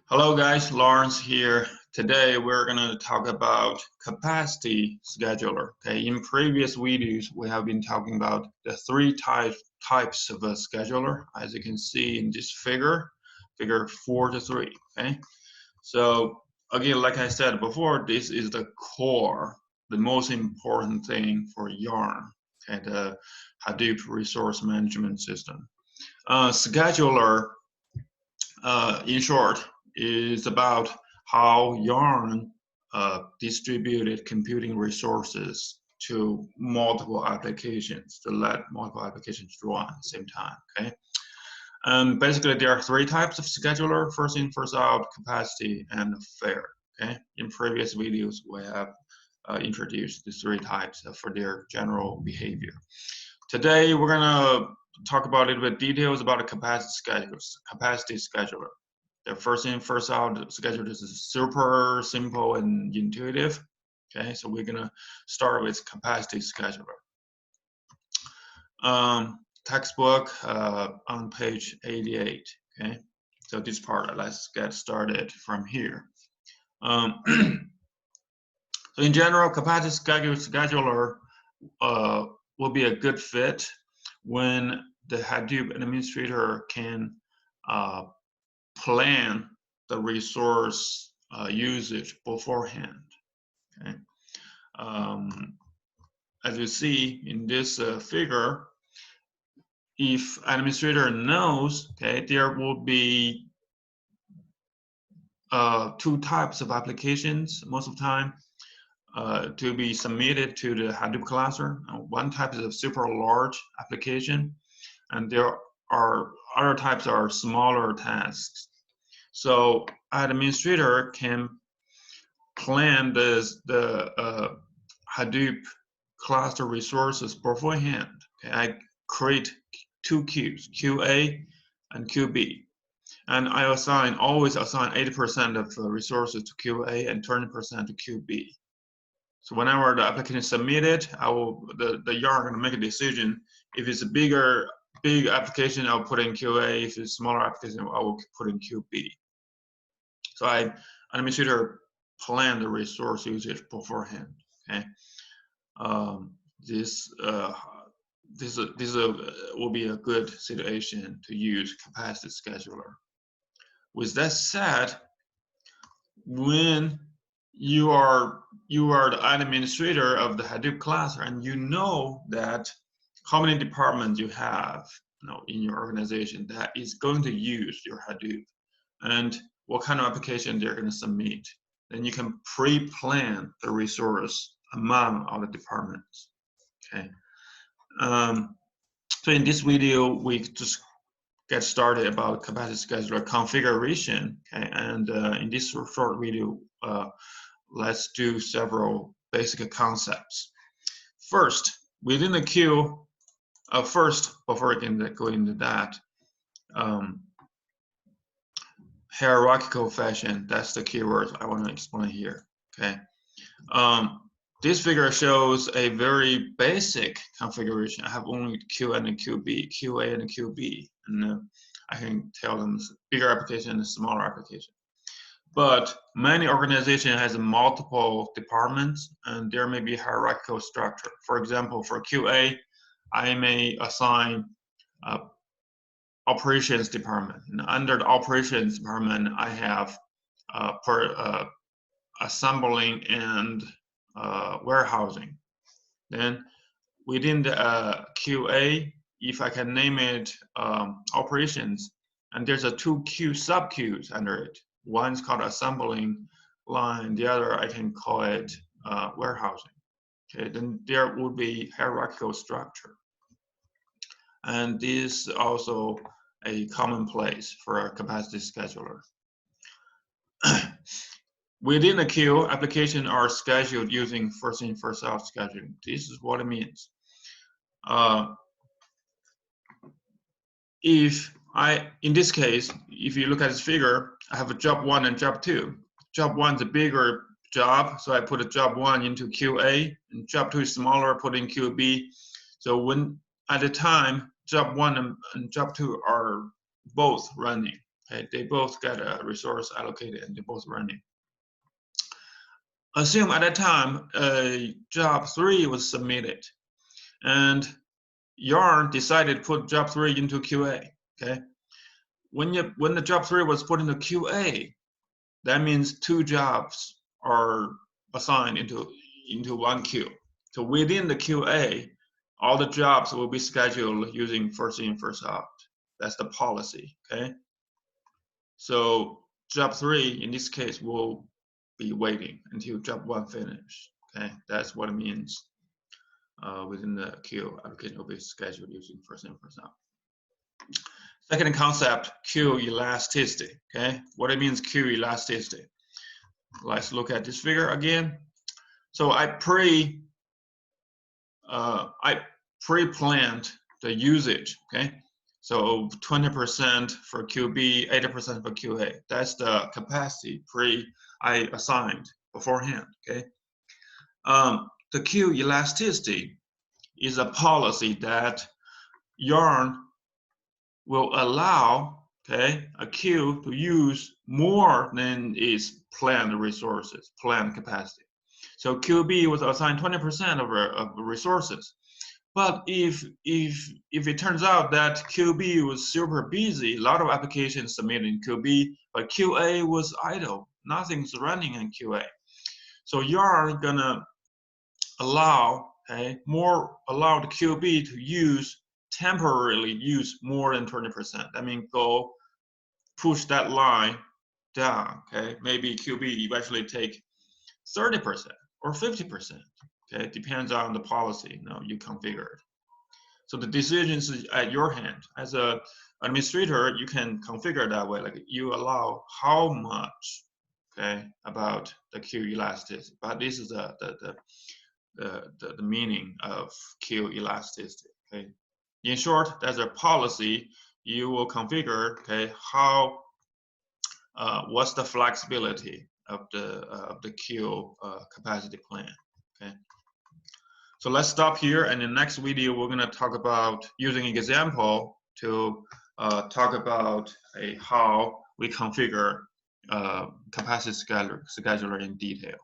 Hello guys, Lawrence here. Today we're going to talk about capacity scheduler. Okay, in previous videos we have been talking about the three types of a scheduler, as you can see in this figure 4 to 3. Okay, so again, like I said before, this is the core, the most important thing for Yarn, okay, the Hadoop resource management system. Scheduler, in short, is about how Yarn distributed computing resources to multiple applications to let multiple applications run at the same time. Okay. Basically, there are three types of scheduler: first in, first out, capacity, and fair. Okay. In previous videos, we have introduced the three types for their general behavior. Today, we're gonna talk about a little bit details about a capacity scheduler. The first in, first out schedule is super simple and intuitive. Okay, so we're gonna start with capacity scheduler. Textbook on page 88. Okay, so this part, let's get started from here. So in general, capacity scheduler will be a good fit when the Hadoop administrator can plan the resource usage beforehand. Okay. As you see in this figure, if administrator knows, okay, there will be two types of applications most of the time to be submitted to the Hadoop cluster. One type is a super large application, and there are other types are smaller tasks. So administrator can plan the Hadoop cluster resources beforehand. Okay, I create two queues, QA and QB, and I always assign 80% of resources to QA and 20% to QB. So whenever the application is submitted, the Yarn gonna make a decision. If it's a big application, I'll put in QA. If it's a smaller application, I will put in QB. So administrator plan the resource usage beforehand. Okay, this will be a good situation to use capacity scheduler. With that said, when you are the administrator of the Hadoop cluster and you know that how many departments you have in your organization that is going to use your Hadoop and what kind of application they're going to submit, then you can pre-plan the resource among all the departments. Okay. So in this video, we just get started about capacity scheduler configuration. Okay, and in this short video, let's do several basic concepts. First, within the queue, before I can go into that, hierarchical fashion, that's the keyword I want to explain here. Okay. This figure shows a very basic configuration. I have only Q and a QB, QA and a QB, and I can tell them bigger application and smaller application. But many organizations has multiple departments, and there may be hierarchical structure. For example, for QA, I may assign operations department, and under the operations department, I have assembling and warehousing. Then within the QA, if I can name it operations, and there's a two sub queues under it. One is called assembling line, the other I can call it warehousing. Okay, then there would be hierarchical structure, and this is also a commonplace for a capacity scheduler. Within a queue, applications are scheduled using first in, first out scheduling. This is what it means. In this case, if you look at this figure, I have a job 1 and job 2. Job 1 is a bigger job, so I put a job 1 into QA, and job 2 is smaller, put in QB. So when at the time, job 1 and job 2 are both running. Okay, they both got a resource allocated and they're both running. Assume at that time job 3 was submitted, and Yarn decided to put job 3 into QA. Okay, when the job 3 was put into QA, that means 2 jobs are assigned into one queue. So within the QA, all the jobs will be scheduled using first in, first out. That's the policy. Okay. So job 3 in this case will be waiting until job 1 finish. Okay, that's what it means. Within the queue, application will be scheduled using first in, first out. Second concept, queue elasticity. Okay, what it means queue elasticity. Let's look at this figure again. So I pre-planned the usage. Okay, so 20% for QB, 80% for QA. That's the capacity I assigned beforehand. Okay, the queue elasticity is a policy that Yarn will allow a queue to use more than its planned resources, planned capacity. So QB was assigned 20% of resources. But if it turns out that QB was super busy, a lot of applications submitted in QB, but QA was idle, nothing's running in QA. So you're gonna allow the QB to temporarily use more than 20%. I mean, go push that line down. Okay, maybe QB eventually take 30% or 50%. Okay, depends on the policy you configured. So the decision is at your hand. As an administrator, you can configure that way. Like you allow how much, about the queue elasticity. But this is the meaning of queue elasticity. Okay, in short, that's a policy you will configure. Okay, how what's the flexibility of the queue capacity plan. Okay. So let's stop here, and in the next video we're going to talk about using an example to talk about how we configure capacity scheduler in detail.